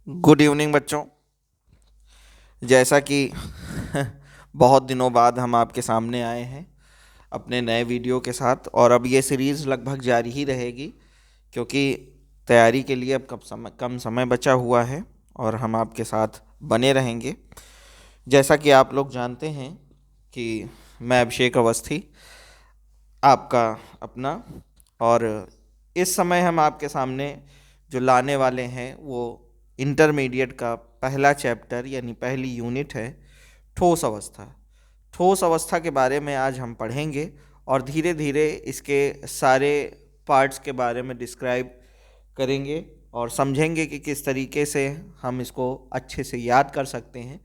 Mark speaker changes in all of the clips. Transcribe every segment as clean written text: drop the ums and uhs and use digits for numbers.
Speaker 1: Good evening बच्चों। जैसा कि बहुत दिनों बाद हम आपके सामने आए हैं अपने नए वीडियो के साथ, और अब ये सीरीज़ लगभग जारी ही रहेगी क्योंकि तैयारी के लिए अब कम समय बचा हुआ है और हम आपके साथ बने रहेंगे। जैसा कि आप लोग जानते हैं कि मैं अभिषेक अवस्थी आपका अपना, और इस समय हम आपके सामने जो लाने वाले हैं वो इंटरमीडिएट का पहला चैप्टर यानी पहली यूनिट है, ठोस अवस्था। ठोस अवस्था के बारे में आज हम पढ़ेंगे और धीरे धीरे इसके सारे पार्ट्स के बारे में डिस्क्राइब करेंगे और समझेंगे कि किस तरीके से हम इसको अच्छे से याद कर सकते हैं।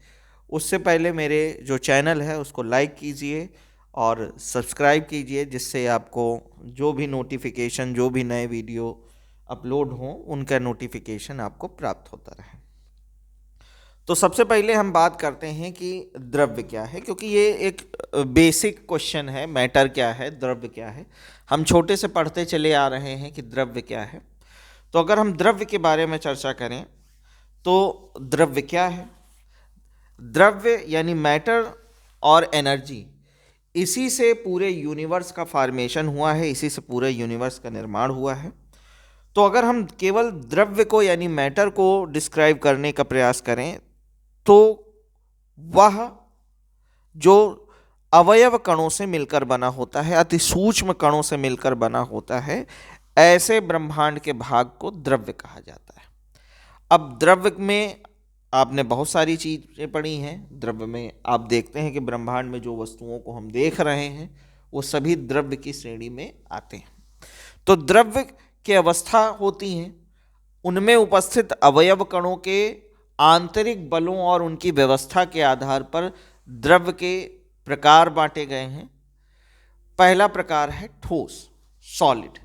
Speaker 1: उससे पहले मेरे जो चैनल है उसको लाइक कीजिए और सब्सक्राइब कीजिए, जिससे आपको जो भी नोटिफिकेशन, जो भी नए वीडियो अपलोड हों, उनका नोटिफिकेशन आपको प्राप्त होता रहे। तो सबसे पहले हम बात करते हैं कि द्रव्य क्या है, क्योंकि ये एक बेसिक क्वेश्चन है। मैटर क्या है, द्रव्य क्या है, हम छोटे से पढ़ते चले आ रहे हैं कि द्रव्य क्या है। तो अगर हम द्रव्य के बारे में चर्चा करें तो द्रव्य क्या है? द्रव्य यानी मैटर और एनर्जी, इसी से पूरे यूनिवर्स का फॉर्मेशन हुआ है, इसी से पूरे यूनिवर्स का निर्माण हुआ है। तो अगर हम केवल द्रव्य को यानी मैटर को डिस्क्राइब करने का प्रयास करें तो वह जो अवयव कणों से मिलकर बना होता है, अति सूक्ष्म कणों से मिलकर बना होता है, ऐसे ब्रह्मांड के भाग को द्रव्य कहा जाता है। अब द्रव्य में आपने बहुत सारी चीज़ें पढ़ी हैं। द्रव्य में आप देखते हैं कि ब्रह्मांड में जो वस्तुओं को हम देख रहे हैं वो सभी द्रव्य की श्रेणी में आते हैं। तो द्रव्य की अवस्था होती हैं, उनमें उपस्थित अवयव कणों के आंतरिक बलों और उनकी व्यवस्था के आधार पर द्रव्य के प्रकार बांटे गए हैं। पहला प्रकार है ठोस, सॉलिड।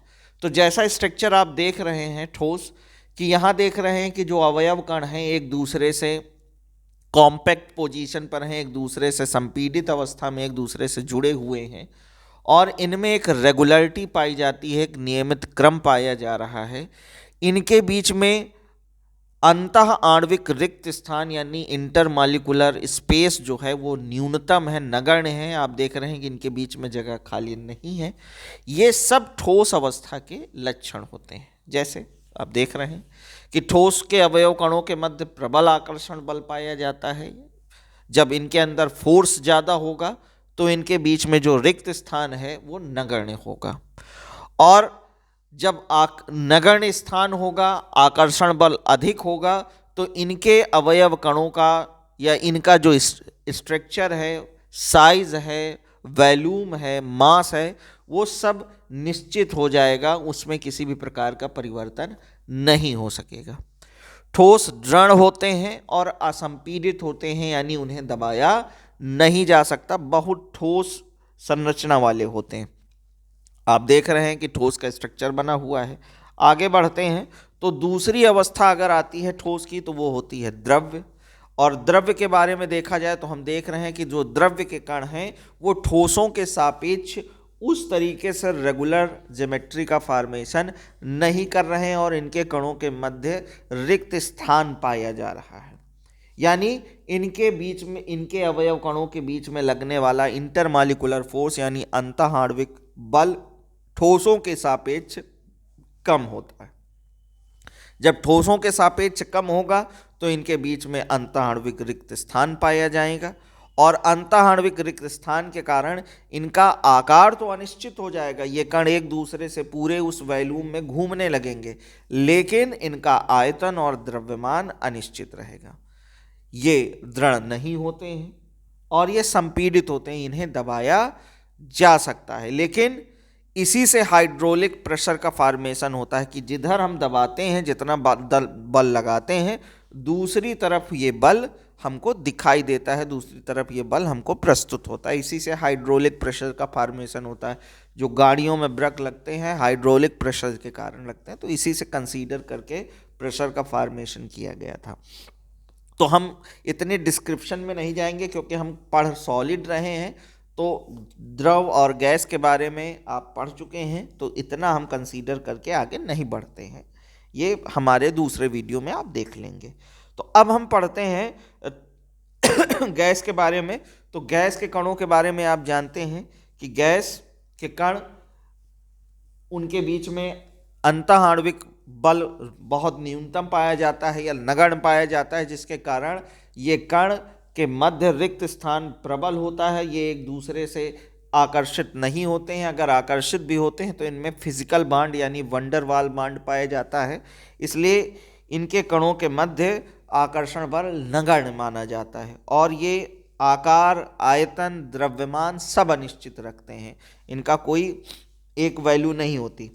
Speaker 1: तो जैसा स्ट्रक्चर आप देख रहे हैं ठोस, कि यहाँ देख रहे हैं कि जो अवयव कण हैं एक दूसरे से कॉम्पैक्ट पोजीशन पर हैं, एक दूसरे से संपीडित अवस्था में एक दूसरे से जुड़े हुए हैं, और इनमें एक रेगुलरिटी पाई जाती है, एक नियमित क्रम पाया जा रहा है। इनके बीच में अंतः आणविक रिक्त स्थान यानी इंटरमॉलिक्यूलर स्पेस जो है वो न्यूनतम है, नगण्य है। आप देख रहे हैं कि इनके बीच में जगह खाली नहीं है। ये सब ठोस अवस्था के लक्षण होते हैं। जैसे आप देख रहे हैं कि ठोस के अवयव कणों के मध्य प्रबल आकर्षण बल पाया जाता है। जब इनके अंदर फोर्स ज़्यादा होगा तो इनके बीच में जो रिक्त स्थान है वो नगण्य होगा, और जब नगण्य स्थान होगा, आकर्षण बल अधिक होगा, तो इनके अवयव कणों का या इनका जो स्ट्रक्चर है, साइज है, वॉल्यूम है, मास है, वो सब निश्चित हो जाएगा, उसमें किसी भी प्रकार का परिवर्तन नहीं हो सकेगा। ठोस दृढ़ होते हैं और असंपीडित होते हैं, यानी उन्हें दबाया नहीं जा सकता, बहुत ठोस संरचना वाले होते हैं। आप देख रहे हैं कि ठोस का स्ट्रक्चर बना हुआ है। आगे बढ़ते हैं तो दूसरी अवस्था अगर आती है ठोस की तो वो होती है द्रव्य। और द्रव्य के बारे में देखा जाए तो हम देख रहे हैं कि जो द्रव्य के कण हैं वो ठोसों के सापेक्ष उस तरीके से रेगुलर ज्योमेट्री का फॉर्मेशन नहीं कर रहे हैं और इनके कणों के मध्य रिक्त स्थान पाया जा रहा है। यानी इनके बीच में, इनके अवयव कणों के बीच में लगने वाला इंटरमॉलिक्यूलर फोर्स यानी अंतःआण्विक बल ठोसों के सापेक्ष कम होता है। जब ठोसों के सापेक्ष कम होगा तो इनके बीच में अंतःआण्विक रिक्त स्थान पाया जाएगा, और अंतःआण्विक रिक्त स्थान के कारण इनका आकार तो अनिश्चित हो जाएगा। ये कण एक दूसरे से पूरे उस वॉल्यूम में घूमने लगेंगे, लेकिन इनका आयतन और द्रव्यमान अनिश्चित रहेगा। ये दृढ़ नहीं होते हैं और ये संपीडित होते हैं, इन्हें दबाया जा सकता है, लेकिन इसी से हाइड्रोलिक प्रेशर का फॉर्मेशन होता है कि जिधर हम दबाते हैं, जितना बल लगाते हैं, दूसरी तरफ ये बल हमको दिखाई देता है, दूसरी तरफ ये बल हमको प्रस्तुत होता है। इसी से हाइड्रोलिक प्रेशर का फॉर्मेशन होता है। जो गाड़ियों में ब्रेक लगते हैं हाइड्रोलिक प्रेशर के कारण लगते हैं, तो इसी से कंसीडर करके प्रेशर का फॉर्मेशन किया गया था। तो हम इतने डिस्क्रिप्शन में नहीं जाएंगे क्योंकि हम पढ़ सॉलिड रहे हैं, तो द्रव और गैस के बारे में आप पढ़ चुके हैं, तो इतना हम कंसीडर करके आगे नहीं बढ़ते हैं। ये हमारे दूसरे वीडियो में आप देख लेंगे। तो अब हम पढ़ते हैं गैस के बारे में। तो गैस के कणों के बारे में आप जानते हैं कि गैस के कण, उनके बीच में अंतःआण्विक बल बहुत न्यूनतम पाया जाता है या नगण्य पाया जाता है, जिसके कारण ये कण के मध्य रिक्त स्थान प्रबल होता है। ये एक दूसरे से आकर्षित नहीं होते हैं, अगर आकर्षित भी होते हैं तो इनमें फिजिकल बॉन्ड यानी वंडर वाल बॉन्ड पाया जाता है, इसलिए इनके कणों के मध्य आकर्षण बल नगण्य माना जाता है। और ये आकार, आयतन, द्रव्यमान सब अनिश्चित रखते हैं, इनका कोई एक वैल्यू नहीं होती।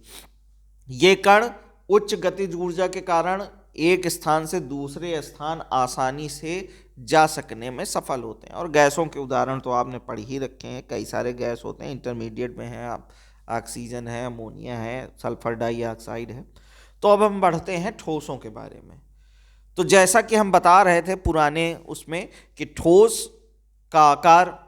Speaker 1: ये कण उच्च गतिज ऊर्जा के कारण एक स्थान से दूसरे स्थान आसानी से जा सकने में सफल होते हैं। और गैसों के उदाहरण तो आपने पढ़ ही रखे हैं, कई सारे गैस होते हैं, इंटरमीडिएट में है, आप ऑक्सीजन है, अमोनिया है, सल्फर डाइऑक्साइड है। तो अब हम बढ़ते हैं ठोसों के बारे में। तो जैसा कि हम बता रहे थे पुराने उसमें कि ठोस का आकार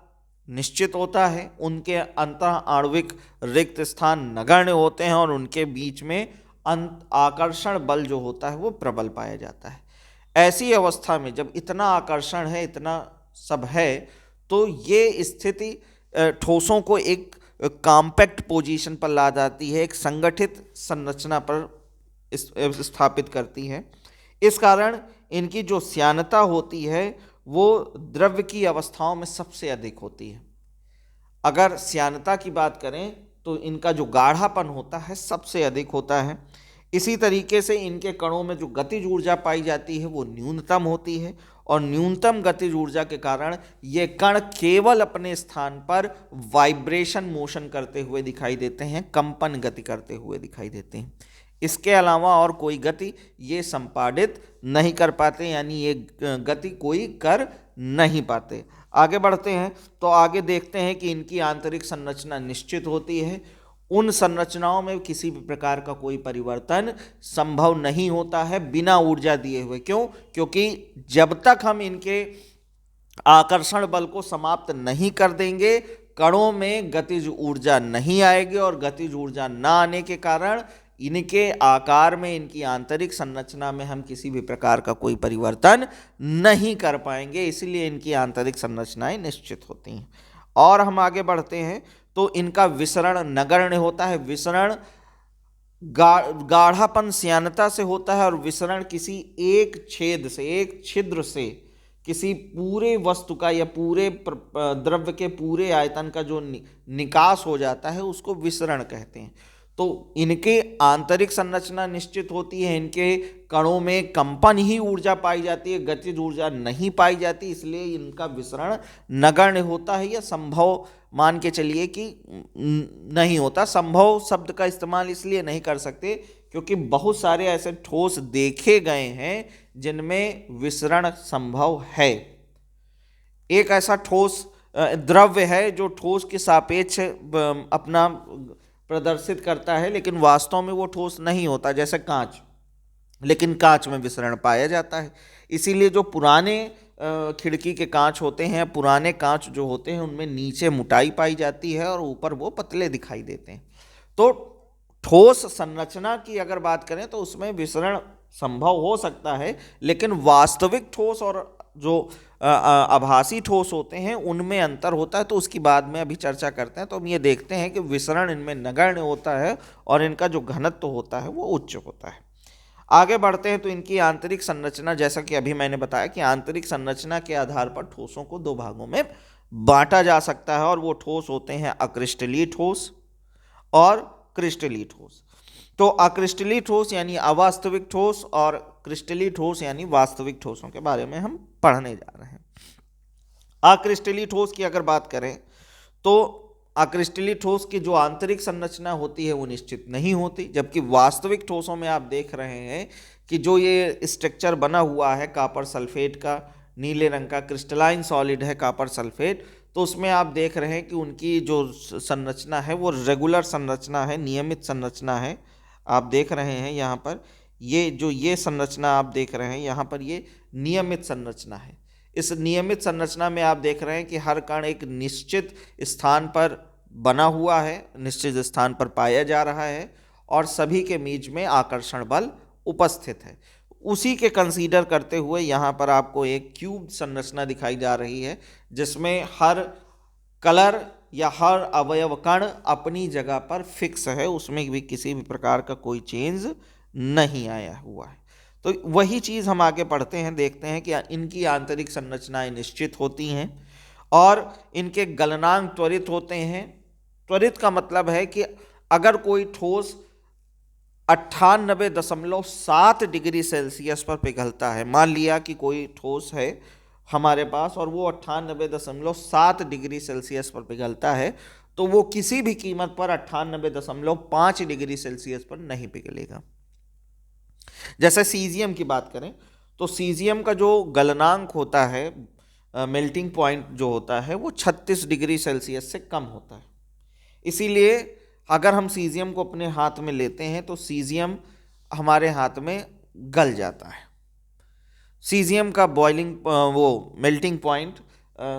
Speaker 1: निश्चित होता है, उनके अंतःआण्विक रिक्त स्थान नगण्य होते हैं और उनके बीच में आकर्षण बल जो होता है वो प्रबल पाया जाता है। ऐसी अवस्था में जब इतना आकर्षण है, इतना सब है, तो ये स्थिति ठोसों को एक कॉम्पैक्ट पोजीशन पर ला जाती है, एक संगठित संरचना पर स्थापित करती है। इस कारण इनकी जो श्यानता होती है वो द्रव्य की अवस्थाओं में सबसे अधिक होती है। अगर श्यानता की बात करें तो इनका जो गाढ़ापन होता है सबसे अधिक होता है। इसी तरीके से इनके कणों में जो गतिज ऊर्जा पाई जाती है वो न्यूनतम होती है, और न्यूनतम गतिज ऊर्जा के कारण ये कण केवल अपने स्थान पर वाइब्रेशन मोशन करते हुए दिखाई देते हैं, कंपन गति करते हुए दिखाई देते हैं। इसके अलावा और कोई गति ये संपादित नहीं कर पाते, यानी ये गति कोई कर नहीं पाते। आगे बढ़ते हैं तो आगे देखते हैं कि इनकी आंतरिक संरचना निश्चित होती है। उन संरचनाओं में किसी भी प्रकार का कोई परिवर्तन संभव नहीं होता है बिना ऊर्जा दिए हुए। क्यों? क्योंकि जब तक हम इनके आकर्षण बल को समाप्त नहीं कर देंगे, कणों में गतिज ऊर्जा नहीं आएगी, और गतिज ऊर्जा ना आने के कारण इनके आकार में, इनकी आंतरिक संरचना में हम किसी भी प्रकार का कोई परिवर्तन नहीं कर पाएंगे, इसलिए इनकी आंतरिक संरचनाएं निश्चित होती हैं। और हम आगे बढ़ते हैं तो इनका विसरण नगण्य होता है। विसरण गाढ़ापन श्यानता से होता है, और विसरण किसी एक छेद से, एक छिद्र से किसी पूरे वस्तु का या पूरे द्रव्य के पूरे आयतन का जो निकास हो जाता है उसको विसरण कहते हैं। तो इनके आंतरिक संरचना निश्चित होती है, इनके कणों में कंपन ही ऊर्जा पाई जाती है, गतिज ऊर्जा नहीं पाई जाती, इसलिए इनका विसरण नगण्य होता है, या संभव मान के चलिए कि नहीं होता। संभव शब्द का इस्तेमाल इसलिए नहीं कर सकते क्योंकि बहुत सारे ऐसे ठोस देखे गए हैं जिनमें विसरण संभव है। एक ऐसा ठोस द्रव्य है जो ठोस के सापेक्ष अपना प्रदर्शित करता है, लेकिन वास्तव में वो ठोस नहीं होता, जैसे कांच। लेकिन कांच में विसरण पाया जाता है, इसीलिए जो पुराने खिड़की के कांच होते हैं, पुराने कांच जो होते हैं, उनमें नीचे मोटाई पाई जाती है और ऊपर वो पतले दिखाई देते हैं। तो ठोस संरचना की अगर बात करें तो उसमें विसरण संभव हो सकता है, लेकिन वास्तविक ठोस और जो आभासी ठोस होते हैं उनमें अंतर होता है, तो उसकी बाद में अभी चर्चा करते हैं। तो हम ये देखते हैं कि विसरण इनमें नगण्य होता है और इनका जो घनत्व होता है वो उच्च होता है। आगे बढ़ते हैं तो इनकी आंतरिक संरचना, जैसा कि अभी मैंने बताया कि आंतरिक संरचना के आधार पर ठोसों को दो भागों में बांटा जा सकता है, और वो ठोस होते हैं अक्रिस्टलीय ठोस और क्रिस्टलीय ठोस। तो अक्रिस्टलीय ठोस यानी अवास्तविक ठोस, और क्रिस्टलीय ठोस यानी वास्तविक ठोसों के बारे में हम पढ़ने जा रहे हैं। अक्रिस्टलीय ठोस की अगर बात करें तो अक्रिस्टलीय ठोस की जो आंतरिक संरचना होती है वो निश्चित नहीं होती, जबकि वास्तविक ठोसों में आप देख रहे हैं कि जो ये स्ट्रक्चर बना हुआ है कॉपर सल्फेट का, नीले रंग का क्रिस्टलाइन सॉलिड है कॉपर सल्फेट, तो उसमें आप देख रहे हैं कि उनकी जो संरचना है वो रेगुलर संरचना है, नियमित संरचना है। आप देख रहे हैं यहाँ पर ये संरचना आप देख रहे हैं यहाँ पर, ये नियमित संरचना है। इस नियमित संरचना में आप देख रहे हैं कि हर कण एक निश्चित स्थान पर बना हुआ है, निश्चित स्थान पर पाया जा रहा है, और सभी के बीच में आकर्षण बल उपस्थित है। उसी के कंसीडर करते हुए यहाँ पर आपको एक क्यूब संरचना दिखाई जा रही है, जिसमें हर कलर या हर अवयव कण अपनी जगह पर फिक्स है, उसमें भी किसी भी प्रकार का कोई चेंज नहीं आया हुआ है। तो वही चीज़ हम आगे पढ़ते हैं, देखते हैं कि इनकी आंतरिक संरचनाएं निश्चित होती हैं और इनके गलनांक त्वरित होते हैं। त्वरित का मतलब है कि अगर कोई ठोस 98.7 डिग्री सेल्सियस पर पिघलता है, मान लिया कि कोई ठोस है हमारे पास और वो 98.7 डिग्री सेल्सियस पर पिघलता है, तो वो किसी भी कीमत पर 98.5 डिग्री सेल्सियस पर नहीं पिघलेगा। जैसे सीजियम की बात करें तो सीजियम का जो गलनांक होता है, मेल्टिंग पॉइंट जो होता है, वो 36 डिग्री सेल्सियस से कम होता है। इसीलिए अगर हम सीजियम को अपने हाथ में लेते हैं तो सीजियम हमारे हाथ में गल जाता है। सीजियम का मेल्टिंग पॉइंट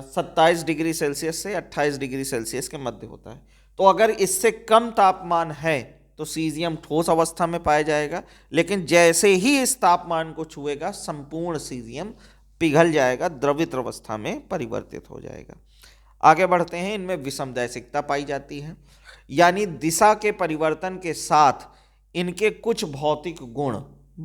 Speaker 1: 27 डिग्री सेल्सियस से 28 डिग्री सेल्सियस के मध्य होता है। तो अगर इससे कम तापमान है तो सीजियम ठोस अवस्था में पाया जाएगा, लेकिन जैसे ही इस तापमान को छुएगा संपूर्ण सीजियम पिघल जाएगा, द्रवित अवस्था में परिवर्तित हो जाएगा। आगे बढ़ते हैं। इनमें विषमदैशिकता पाई जाती है, यानी दिशा के परिवर्तन के साथ इनके कुछ भौतिक गुण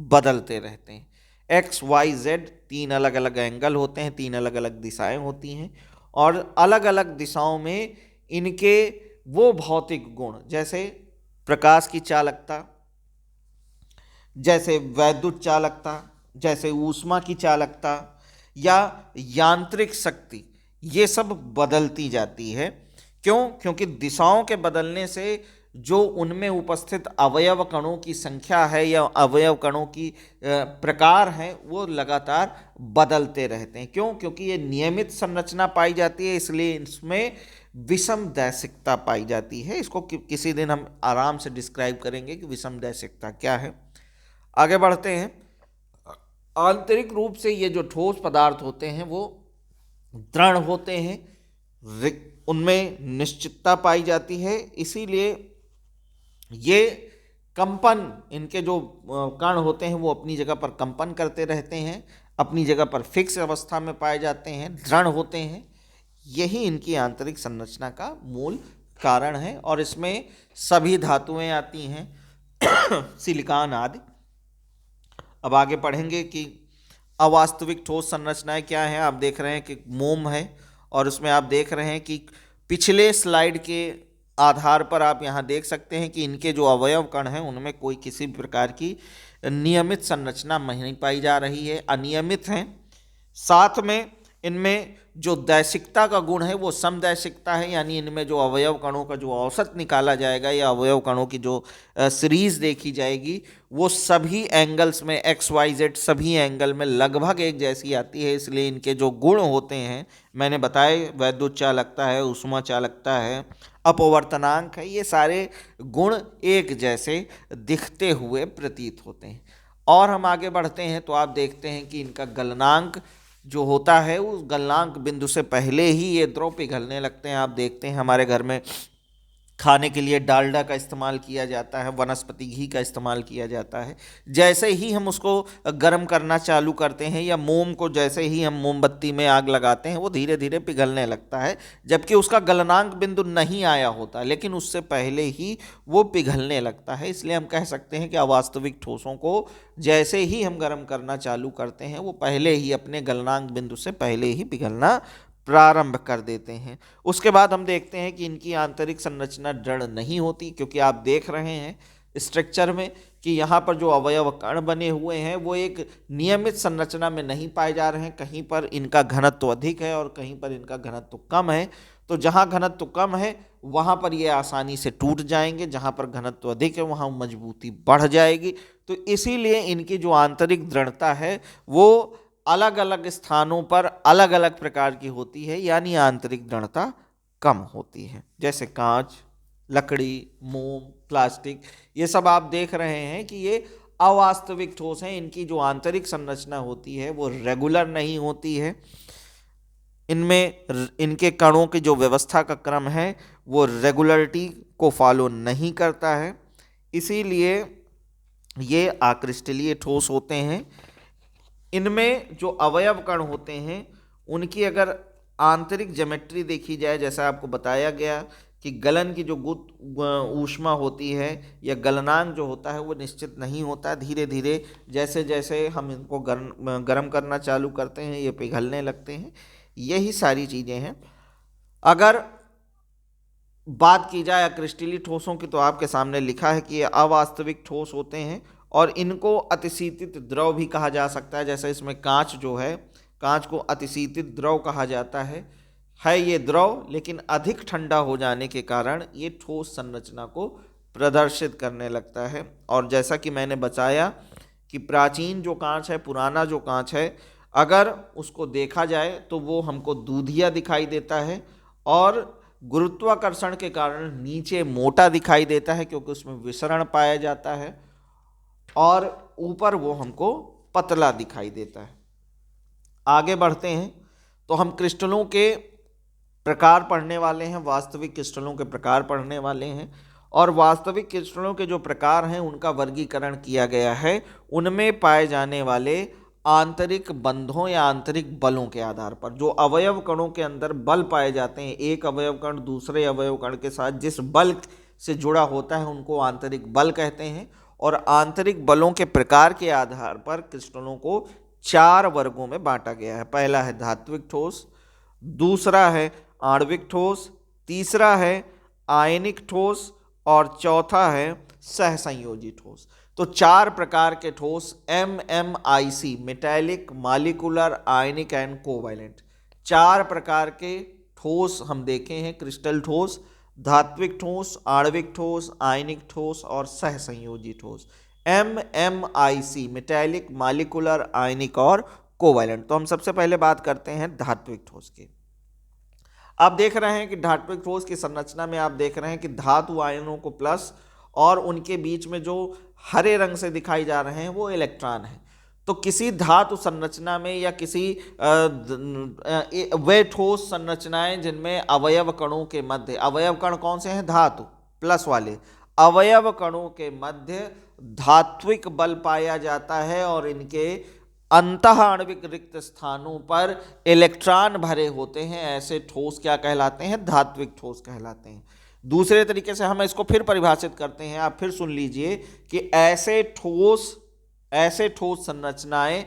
Speaker 1: बदलते रहते हैं। एक्स वाई जेड 3 अलग अलग एंगल होते हैं, 3 अलग अलग दिशाएं होती हैं और अलग अलग दिशाओं में इनके वो भौतिक गुण, जैसे प्रकाश की चालकता, जैसे वैद्युत चालकता, जैसे ऊष्मा की चालकता या यांत्रिक शक्ति, ये सब बदलती जाती है। क्यों? क्योंकि दिशाओं के बदलने से जो उनमें उपस्थित अवयव कणों की संख्या है या अवयव कणों की प्रकार है वो लगातार बदलते रहते हैं। क्यों? क्योंकि ये नियमित संरचना पाई जाती है, इसलिए इसमें विषमदैशिकता पाई जाती है। इसको किसी दिन हम आराम से डिस्क्राइब करेंगे कि विषमदैशिकता क्या है। आगे बढ़ते हैं। आंतरिक रूप से ये जो ठोस पदार्थ होते हैं वो दृढ़ होते हैं, उनमें निश्चितता पाई जाती है, इसीलिए ये कंपन, इनके जो कण होते हैं वो अपनी जगह पर कंपन करते रहते हैं, अपनी जगह पर फिक्स अवस्था में पाए जाते हैं, दृढ़ होते हैं। यही इनकी आंतरिक संरचना का मूल कारण है और इसमें सभी धातुएं आती हैं सिलिकॉन आदि। अब आगे पढ़ेंगे कि अवास्तविक ठोस संरचनाएं क्या हैं। आप देख रहे हैं कि मोम है और उसमें आप देख रहे हैं कि पिछले स्लाइड के आधार पर आप यहाँ देख सकते हैं कि इनके जो अवयव कण हैं उनमें कोई किसी भी प्रकार की नियमित संरचना नहीं पाई जा रही है, अनियमित हैं। साथ में इनमें जो दैशिकता का गुण है वो समदैशिकता है, यानी इनमें जो अवयव कणों का जो औसत निकाला जाएगा या अवयव कणों की जो सीरीज देखी जाएगी वो सभी एंगल्स में एक्स वाई जेड सभी एंगल में लगभग एक जैसी आती है। इसलिए इनके जो गुण होते हैं मैंने बताए, वैद्युत चालकता है, ऊष्मा चालकता है, अपवर्तनांक है, ये सारे गुण एक जैसे दिखते हुए प्रतीत होते हैं। और हम आगे बढ़ते हैं तो आप देखते हैं कि इनका गलनांक जो होता है उस गलनांक बिंदु से पहले ही ये द्रव पिघलने लगते हैं। आप देखते हैं हमारे घर में खाने के लिए डालडा का इस्तेमाल किया जाता है, वनस्पति घी का इस्तेमाल किया जाता है। जैसे ही हम उसको गर्म करना चालू करते हैं या मोम को जैसे ही हम मोमबत्ती में आग लगाते हैं वो धीरे धीरे पिघलने लगता है, जबकि उसका गलनांक बिंदु नहीं आया होता, लेकिन उससे पहले ही वो पिघलने लगता है। इसलिए हम कह सकते हैं कि अवास्तविक ठोसों को जैसे ही हम गर्म करना चालू करते हैं वो पहले ही अपने गलनांक बिंदु से पहले ही पिघलना प्रारंभ कर देते हैं। उसके बाद हम देखते हैं कि इनकी आंतरिक संरचना दृढ़ नहीं होती, क्योंकि आप देख रहे हैं स्ट्रक्चर में कि यहाँ पर जो अवयव कण बने हुए हैं वो एक नियमित संरचना में नहीं पाए जा रहे हैं। कहीं पर इनका घनत्व अधिक है और कहीं पर इनका घनत्व कम है। तो जहाँ घनत्व कम है वहाँ पर ये आसानी से टूट जाएंगे, जहाँ पर घनत्व अधिक है वहाँ मजबूती बढ़ जाएगी। तो इसीलिए इनकी जो आंतरिक दृढ़ता है वो अलग अलग स्थानों पर अलग अलग प्रकार की होती है, यानी आंतरिक दृढ़ता कम होती है। जैसे कांच, लकड़ी, मोम, प्लास्टिक, ये सब आप देख रहे हैं कि ये अवास्तविक ठोस हैं। इनकी जो आंतरिक संरचना होती है वो रेगुलर नहीं होती है। इनमें इनके कणों की जो व्यवस्था का क्रम है वो रेगुलरिटी को फॉलो नहीं करता है, इसीलिए ये आक्रिस्टलीय ठोस होते हैं। इनमें जो अवयव कण होते हैं उनकी अगर आंतरिक ज्योमेट्री देखी जाए, जैसा आपको बताया गया कि गलन की जो ऊष्मा होती है या गलनांक जो होता है वो निश्चित नहीं होता। धीरे धीरे जैसे जैसे हम इनको गर्म करना चालू करते हैं ये पिघलने लगते हैं। यही सारी चीज़ें हैं। अगर बात की जाए क्रिस्टलीय ठोसों की तो आपके सामने लिखा है कि ये अवास्तविक ठोस होते हैं और इनको अतिशीतित द्रव भी कहा जा सकता है। जैसे इसमें कांच जो है, कांच को अतिशीतित द्रव कहा जाता है ये द्रव, लेकिन अधिक ठंडा हो जाने के कारण ये ठोस संरचना को प्रदर्शित करने लगता है। और जैसा कि मैंने बताया कि प्राचीन जो कांच है, पुराना जो कांच है, अगर उसको देखा जाए तो वो हमको दूधिया दिखाई देता है और गुरुत्वाकर्षण के कारण नीचे मोटा दिखाई देता है क्योंकि उसमें विसरण पाया जाता है, और ऊपर वो हमको पतला दिखाई देता है। आगे बढ़ते हैं तो हम क्रिस्टलों के प्रकार पढ़ने वाले हैं, वास्तविक क्रिस्टलों के प्रकार पढ़ने वाले हैं। और वास्तविक क्रिस्टलों के जो प्रकार हैं उनका वर्गीकरण किया गया है उनमें पाए जाने वाले आंतरिक बंधों या आंतरिक बलों के आधार पर। जो अवयव कणों के अंदर बल पाए जाते हैं, एक अवयव कण दूसरे अवयव कण के साथ जिस बल से जुड़ा होता है उनको आंतरिक बल कहते हैं। और आंतरिक बलों के प्रकार के आधार पर क्रिस्टलों को 4 वर्गों में बांटा गया है। पहला है धात्विक ठोस, दूसरा है आणविक ठोस, तीसरा है आयनिक ठोस और चौथा है सहसंयोजी ठोस। तो 4 प्रकार के ठोस MMIC, metallic, molecular, ionic and covalent, 4 प्रकार के ठोस हम देखे हैं। क्रिस्टल ठोस, धात्विक ठोस, आणविक ठोस, आयनिक ठोस और सहसंयोजी ठोस। MMIC, मेटैलिक, मॉलिक्यूलर, आयनिक और कोवैलेंट। तो हम सबसे पहले बात करते हैं धात्विक ठोस की। आप देख रहे हैं कि धात्विक ठोस की संरचना में आप देख रहे हैं कि धातु आयनों को प्लस और उनके बीच में जो हरे रंग से दिखाई जा रहे हैं वो इलेक्ट्रॉन हैं। तो किसी धातु संरचना में या किसी वे ठोस संरचनाएं जिनमें अवयव कणों के मध्य, अवयव कण कौन से हैं? धातु प्लस वाले अवयव कणों के मध्य धात्विक बल पाया जाता है और इनके अंतः आणविक रिक्त स्थानों पर इलेक्ट्रॉन भरे होते हैं। ऐसे ठोस क्या कहलाते हैं? धात्विक ठोस कहलाते हैं। दूसरे तरीके से हम इसको फिर परिभाषित करते हैं, आप फिर सुन लीजिए कि ऐसे ठोस संरचनाएं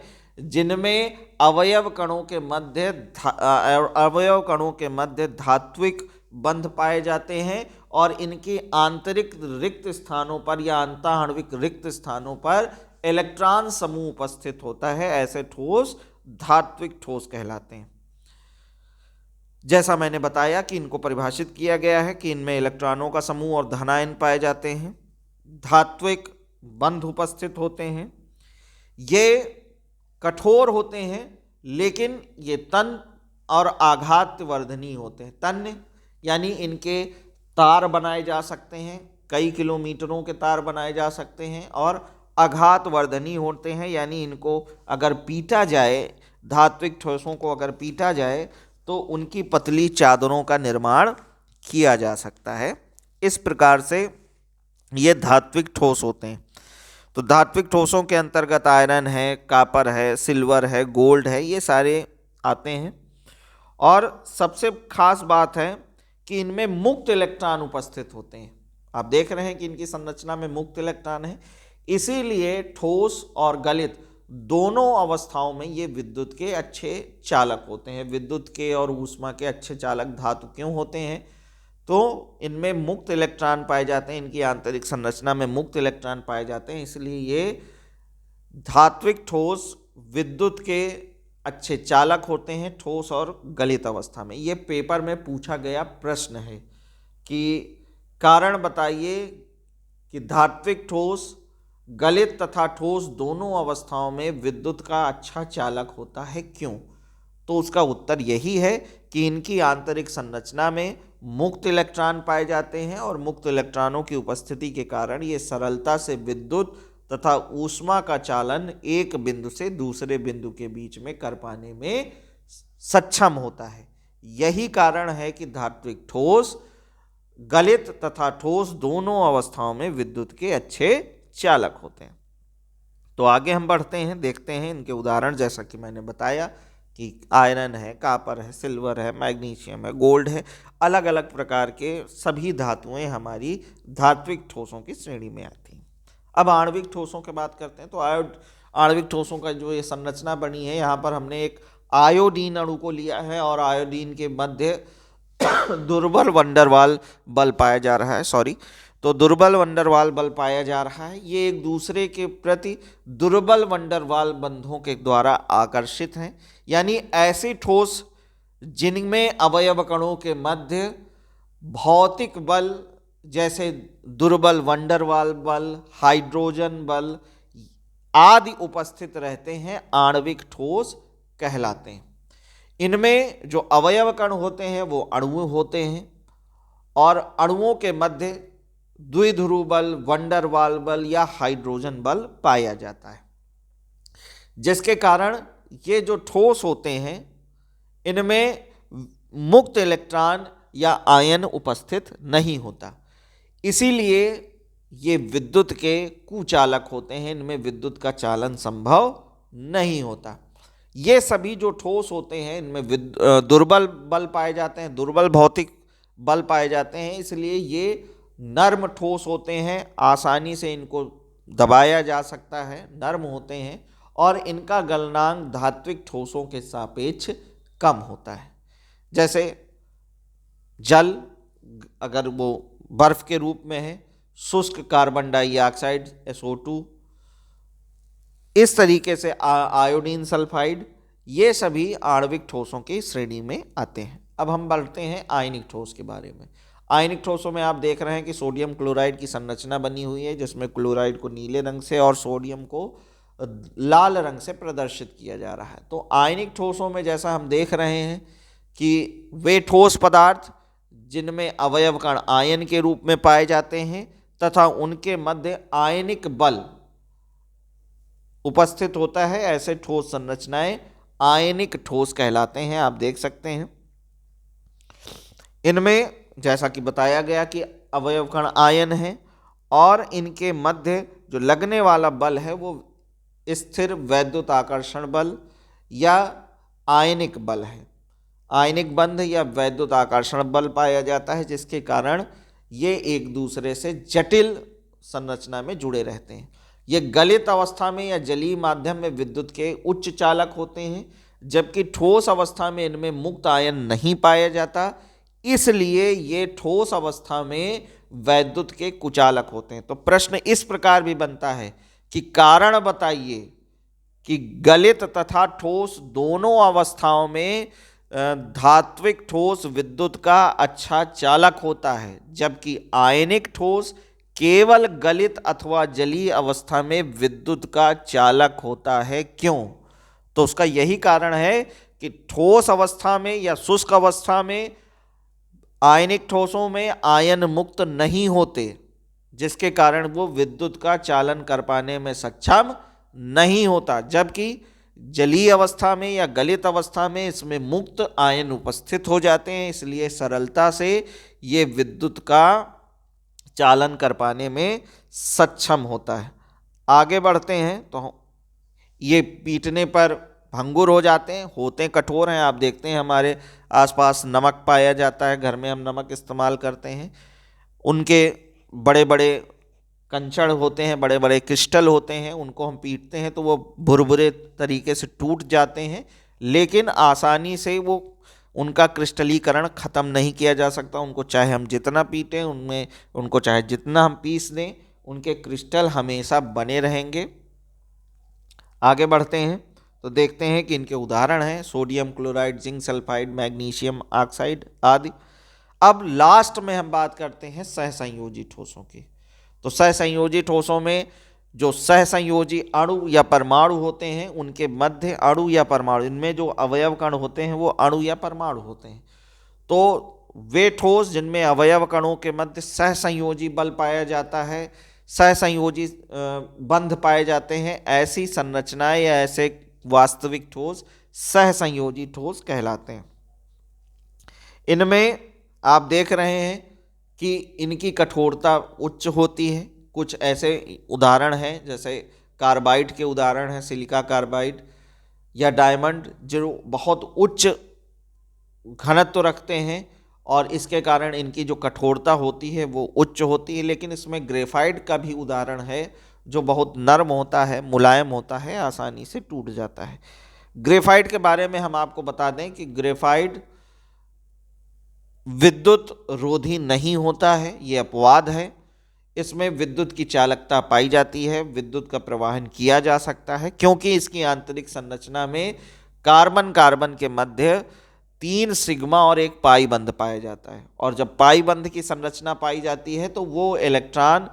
Speaker 1: जिनमें अवयव कणों के मध्य धात्विक बंध पाए जाते हैं और इनके आंतरिक रिक्त स्थानों पर या अंतःआण्विक रिक्त स्थानों पर इलेक्ट्रॉन समूह उपस्थित होता है, ऐसे ठोस धात्विक ठोस कहलाते हैं। जैसा मैंने बताया कि इनको परिभाषित किया गया है कि इनमें इलेक्ट्रॉनों का समूह और धनायन पाए जाते हैं, धात्विक बंध उपस्थित होते हैं, ये कठोर होते हैं लेकिन ये तन्य और आघात वर्धनीय होते हैं। तन्य यानी इनके तार बनाए जा सकते हैं, कई किलोमीटरों के तार बनाए जा सकते हैं, और आघात वर्धनीय होते हैं यानी इनको अगर पीटा जाए, धात्विक ठोसों को अगर पीटा जाए तो उनकी पतली चादरों का निर्माण किया जा सकता है। इस प्रकार से ये धात्विक ठोस होते हैं। तो धात्विक ठोसों के अंतर्गत आयरन है, कापर है, सिल्वर है, गोल्ड है, ये सारे आते हैं। और सबसे खास बात है कि इनमें मुक्त इलेक्ट्रॉन उपस्थित होते हैं। आप देख रहे हैं कि इनकी संरचना में मुक्त इलेक्ट्रॉन है, इसीलिए ठोस और गलित दोनों अवस्थाओं में ये विद्युत के अच्छे चालक होते हैं। विद्युत के और ऊष्मा के अच्छे चालक धातु क्यों होते हैं? तो इनमें मुक्त इलेक्ट्रॉन पाए जाते हैं, इनकी आंतरिक संरचना में मुक्त इलेक्ट्रॉन पाए जाते हैं, इसलिए ये धात्विक ठोस विद्युत के अच्छे चालक होते हैं ठोस और गलित अवस्था में। ये पेपर में पूछा गया प्रश्न है कि कारण बताइए कि धात्विक ठोस, गलित तथा ठोस दोनों अवस्थाओं में विद्युत का अच्छा चालक होता है, क्यों? तो उसका उत्तर यही है कि इनकी आंतरिक संरचना में मुक्त इलेक्ट्रॉन पाए जाते हैं और मुक्त इलेक्ट्रॉनों की उपस्थिति के कारण ये सरलता से विद्युत तथा ऊष्मा का चालन एक बिंदु से दूसरे बिंदु के बीच में कर पाने में सक्षम होता है। यही कारण है कि धात्विक ठोस, गलित तथा ठोस दोनों अवस्थाओं में विद्युत के अच्छे चालक होते हैं। तो आगे हम बढ़ते हैं, देखते हैं इनके उदाहरण। जैसा कि मैंने बताया कि आयरन है, कापर है, सिल्वर है, मैग्नीशियम है, गोल्ड है, अलग अलग प्रकार के सभी धातुएं हमारी धात्विक ठोसों की श्रेणी में आती हैं। अब आणविक ठोसों की बात करते हैं। तो आणविक ठोसों का जो ये संरचना बनी है, यहाँ पर हमने एक आयोडीन अणु को लिया है और आयोडीन के मध्य दुर्बल वंडरवाल बल पाया जा रहा है। तो दुर्बल वंडरवाल बल पाया जा रहा है। ये एक दूसरे के प्रति दुर्बल वंडरवाल बंधों के द्वारा आकर्षित हैं, यानी ऐसी ठोस जिनमें अवयव कणों के मध्य भौतिक बल जैसे दुर्बल वंडरवाल बल, हाइड्रोजन बल आदि उपस्थित रहते हैं, आणविक ठोस कहलाते हैं। इनमें जो अवयव कण होते हैं वो अणु होते हैं और अणुओं के मध्य द्विध्रुव बल, वंडरवाल बल या हाइड्रोजन बल पाया जाता है, जिसके कारण ये जो ठोस होते हैं इनमें मुक्त इलेक्ट्रॉन या आयन उपस्थित नहीं होता, इसीलिए ये विद्युत के कुचालक होते हैं। इनमें विद्युत का चालन संभव नहीं होता। ये सभी जो ठोस होते हैं इनमें दुर्बल बल पाए जाते हैं, दुर्बल भौतिक बल पाए जाते हैं, इसलिए ये नर्म ठोस होते हैं, आसानी से इनको दबाया जा सकता है, नर्म होते हैं और इनका गलनांक धात्विक ठोसों के सापेक्ष कम होता है। जैसे जल अगर वो बर्फ के रूप में है, शुष्क कार्बन डाइऑक्साइड SO2, इस तरीके से आयोडीन सल्फाइड, ये सभी आणविक ठोसों की श्रेणी में आते हैं। अब हम बढ़ते हैं आयनिक ठोस के बारे में। आयनिक ठोसों में आप देख रहे हैं कि सोडियम क्लोराइड की संरचना बनी हुई है, जिसमें क्लोराइड को नीले रंग से और सोडियम को लाल रंग से प्रदर्शित किया जा रहा है। तो आयनिक ठोसों में जैसा हम देख रहे हैं कि वे ठोस पदार्थ जिनमें अवयव कण आयन के रूप में पाए जाते हैं तथा उनके मध्य आयनिक बल उपस्थित होता है, ऐसे ठोस संरचनाएं आयनिक ठोस कहलाते हैं। आप देख सकते हैं इनमें जैसा कि बताया गया कि अवयव कण आयन है और इनके मध्य जो लगने वाला बल है वो स्थिर वैद्युत आकर्षण बल या आयनिक बल है। आयनिक बंध या वैद्युत आकर्षण बल पाया जाता है, जिसके कारण ये एक दूसरे से जटिल संरचना में जुड़े रहते हैं। ये गलित अवस्था में या जलीय माध्यम में विद्युत के उच्च चालक होते हैं, जबकि ठोस अवस्था में इनमें मुक्त आयन नहीं पाया जाता, इसलिए ये ठोस अवस्था में वैद्युत के कुचालक होते हैं। तो प्रश्न इस प्रकार भी बनता है कि कारण बताइए कि गलित तथा ठोस दोनों अवस्थाओं में धात्विक ठोस विद्युत का अच्छा चालक होता है, जबकि आयनिक ठोस केवल गलित अथवा जलीय अवस्था में विद्युत का चालक होता है। क्यों? तो उसका यही कारण है कि ठोस अवस्था में या शुष्क अवस्था में आयनिक ठोसों में आयन मुक्त नहीं होते, जिसके कारण वो विद्युत का चालन कर पाने में सक्षम नहीं होता, जबकि जलीय अवस्था में या गलित अवस्था में इसमें मुक्त आयन उपस्थित हो जाते हैं, इसलिए सरलता से ये विद्युत का चालन कर पाने में सक्षम होता है। आगे बढ़ते हैं तो ये पीटने पर भंगुर हो जाते हैं, होते कठोर हैं। आप देखते हैं हमारे आसपास नमक पाया जाता है, घर में हम नमक इस्तेमाल करते हैं, उनके बड़े बड़े कंचड़ होते हैं, बड़े बड़े क्रिस्टल होते हैं, उनको हम पीटते हैं तो वो भुरभुरे तरीके से टूट जाते हैं, लेकिन आसानी से वो उनका क्रिस्टलीकरण ख़त्म नहीं किया जा सकता। उनको चाहे हम जितना पीटें, उनको चाहे जितना हम पीस दें, उनके क्रिस्टल हमेशा बने रहेंगे। आगे बढ़ते हैं तो देखते हैं कि इनके उदाहरण हैं sodium chloride, zinc sulphide, magnesium oxide आदि। अब लास्ट में हम बात करते हैं सहसंयोजी ठोसों की। तो सहसंयोजी ठोसों में जो सहसंयोजी अणु या परमाणु होते हैं, उनके मध्य अणु या परमाणु, इनमें जो अवयव कण होते हैं वो अणु या परमाणु होते हैं। तो वे ठोस जिनमें अवयव कणों के मध्य सहसंयोजी बल पाया जाता है, सहसंयोजी बंध पाए जाते हैं, ऐसी संरचनाएं या ऐसे वास्तविक ठोस सहसंयोजी ठोस कहलाते हैं। इनमें आप देख रहे हैं कि इनकी कठोरता उच्च होती है। कुछ ऐसे उदाहरण हैं जैसे कार्बाइड के उदाहरण हैं सिलिका कार्बाइड या डायमंड, जो बहुत उच्च घनत्व रखते हैं और इसके कारण इनकी जो कठोरता होती है वो उच्च होती है। लेकिन इसमें ग्रेफाइट का भी उदाहरण है जो बहुत नरम होता है, मुलायम होता है, आसानी से टूट जाता है। ग्रेफाइट के बारे में हम आपको बता दें कि ग्रेफाइट विद्युत रोधी नहीं होता है, ये अपवाद है। इसमें विद्युत की चालकता पाई जाती है, विद्युत का प्रवाहन किया जा सकता है, क्योंकि इसकी आंतरिक संरचना में कार्बन कार्बन के मध्य 3 सिग्मा और 1 पाई बंध पाया जाता है। और जब पाई बंध की संरचना पाई जाती है तो वो इलेक्ट्रॉन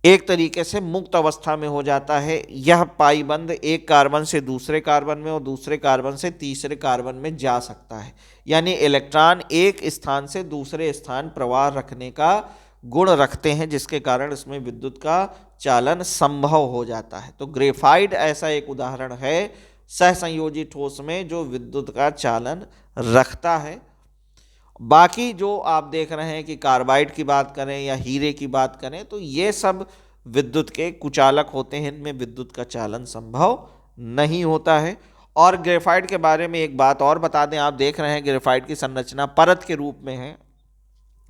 Speaker 1: एक तरीके से मुक्त अवस्था में हो जाता है। यह पाई बंध एक कार्बन से दूसरे कार्बन में और दूसरे कार्बन से तीसरे कार्बन में जा सकता है। यानी इलेक्ट्रॉन एक स्थान से दूसरे स्थान प्रवाह रखने का गुण रखते हैं, जिसके कारण इसमें विद्युत का चालन संभव हो जाता है। तो ग्रेफाइट ऐसा एक उदाहरण है सहसंयोजी ठोस में जो विद्युत का चालन रखता है। बाकी जो आप देख रहे हैं कि कार्बाइड की बात करें या हीरे की बात करें तो ये सब विद्युत के कुचालक होते हैं, इनमें विद्युत का चालन संभव नहीं होता है। और ग्रेफाइट के बारे में एक बात और बता दें, आप देख रहे हैं ग्रेफाइट की संरचना परत के रूप में है।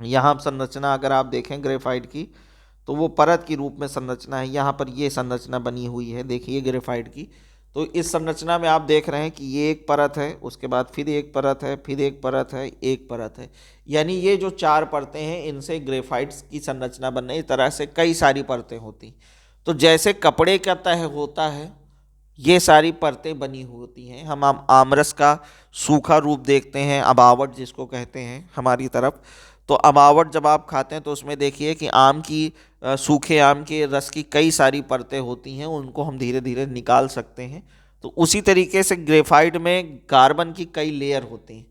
Speaker 1: यहाँ संरचना अगर आप देखें ग्रेफाइट की तो वो परत के रूप में संरचना है। यहाँ पर ये संरचना बनी हुई है, देखिए ग्रेफाइट की। तो इस संरचना में आप देख रहे हैं कि ये एक परत है, उसके बाद फिर एक परत है, फिर एक परत है, एक परत है। यानी ये जो 4 परतें हैं इनसे ग्रेफाइट्स की संरचना बनने, इस तरह से कई सारी परतें होती। तो जैसे कपड़े का तह होता है ये सारी परतें बनी होती हैं। हम आमरस का सूखा रूप देखते हैं, अबावट जिसको कहते हैं हमारी तरफ। तो अबावट जब आप खाते हैं तो उसमें देखिए कि आम की सूखे आम के रस की कई सारी परतें होती हैं, उनको हम धीरे धीरे निकाल सकते हैं। तो उसी तरीके से ग्रेफाइट में कार्बन की कई लेयर होती हैं,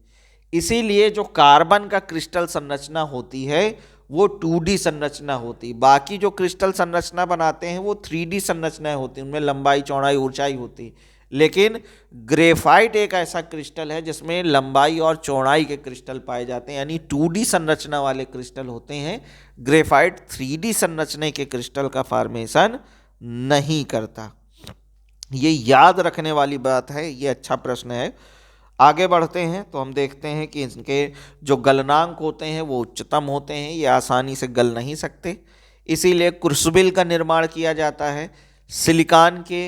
Speaker 1: इसीलिए जो कार्बन का क्रिस्टल संरचना होती है वो 2D संरचना होती है। बाकी जो क्रिस्टल संरचना बनाते हैं वो 3D संरचनाएं होती हैं, उनमें लंबाई चौड़ाई ऊंचाई होती है। लेकिन ग्रेफाइट एक ऐसा क्रिस्टल है जिसमें लंबाई और चौड़ाई के क्रिस्टल पाए जाते हैं, यानी 2D संरचना वाले क्रिस्टल होते हैं। ग्रेफाइट 3D संरचना के क्रिस्टल का फॉर्मेशन नहीं करता। ये याद रखने वाली बात है, ये अच्छा प्रश्न है। आगे बढ़ते हैं तो हम देखते हैं कि इनके जो गलनांक होते हैं वो उच्चतम होते हैं, ये आसानी से गल नहीं सकते, इसीलिए क्रूसिबल का निर्माण किया जाता है। सिलिकॉन के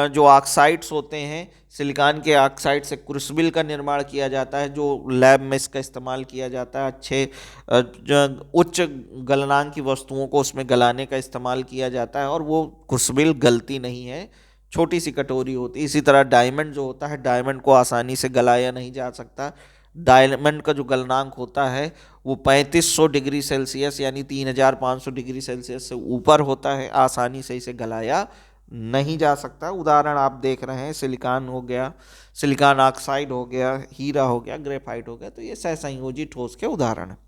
Speaker 1: जो ऑक्साइड्स होते हैं, सिलिकॉन के ऑक्साइड से क्रूसिबल का निर्माण किया जाता है, जो लैब में इसका इस्तेमाल किया जाता है। अच्छे उच्च गलनांक की वस्तुओं को उसमें गलाने का इस्तेमाल किया जाता है और वो क्रूसिबल गलती नहीं है, छोटी सी कटोरी होती है। इसी तरह डायमंड जो होता है, डायमंड को आसानी से गलाया नहीं जा सकता। डायमंड का जो गलनांक होता है वो 3500 डिग्री सेल्सियस यानी 3500 डिग्री सेल्सियस से ऊपर होता है, आसानी से इसे गलाया नहीं जा सकता। उदाहरण आप देख रहे हैं, सिलिकॉन हो गया, सिलिकॉन ऑक्साइड हो गया, हीरा हो गया, ग्रेफाइट हो गया, तो ये सहसंयोजी ठोस के उदाहरण हैं।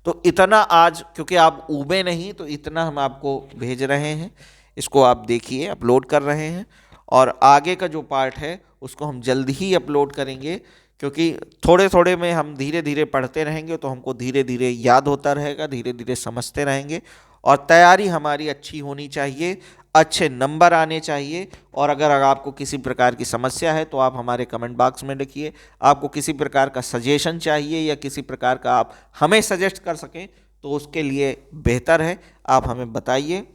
Speaker 1: तो इतना आज, क्योंकि आप ऊबे नहीं तो इतना हम आपको भेज रहे हैं, इसको आप देखिए, अपलोड कर रहे हैं। और आगे का जो पार्ट है उसको हम जल्द ही अपलोड करेंगे, क्योंकि थोड़े थोड़े में हम धीरे धीरे पढ़ते रहेंगे तो हमको धीरे धीरे याद होता रहेगा, धीरे धीरे समझते रहेंगे। और तैयारी हमारी अच्छी होनी चाहिए, अच्छे नंबर आने चाहिए। और अगर आपको किसी प्रकार की समस्या है तो आप हमारे कमेंट बॉक्स में लिखिए। आपको किसी प्रकार का सजेशन चाहिए या किसी प्रकार का आप हमें सजेस्ट कर सकें तो उसके लिए बेहतर है आप हमें बताइए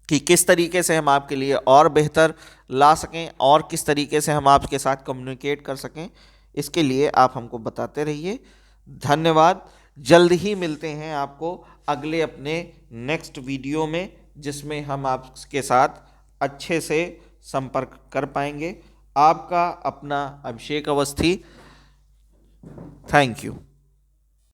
Speaker 1: कि किस तरीके से हम आपके लिए और बेहतर ला सकें और किस तरीके से हम आपके साथ कम्युनिकेट कर सकें। इसके लिए आप हमको बताते रहिए। धन्यवाद। जल्द ही मिलते हैं आपको अगले अपने नेक्स्ट वीडियो में, जिसमें हम आपके साथ अच्छे से संपर्क कर पाएंगे। आपका अपना अभिषेक अवस्थी। Thank you.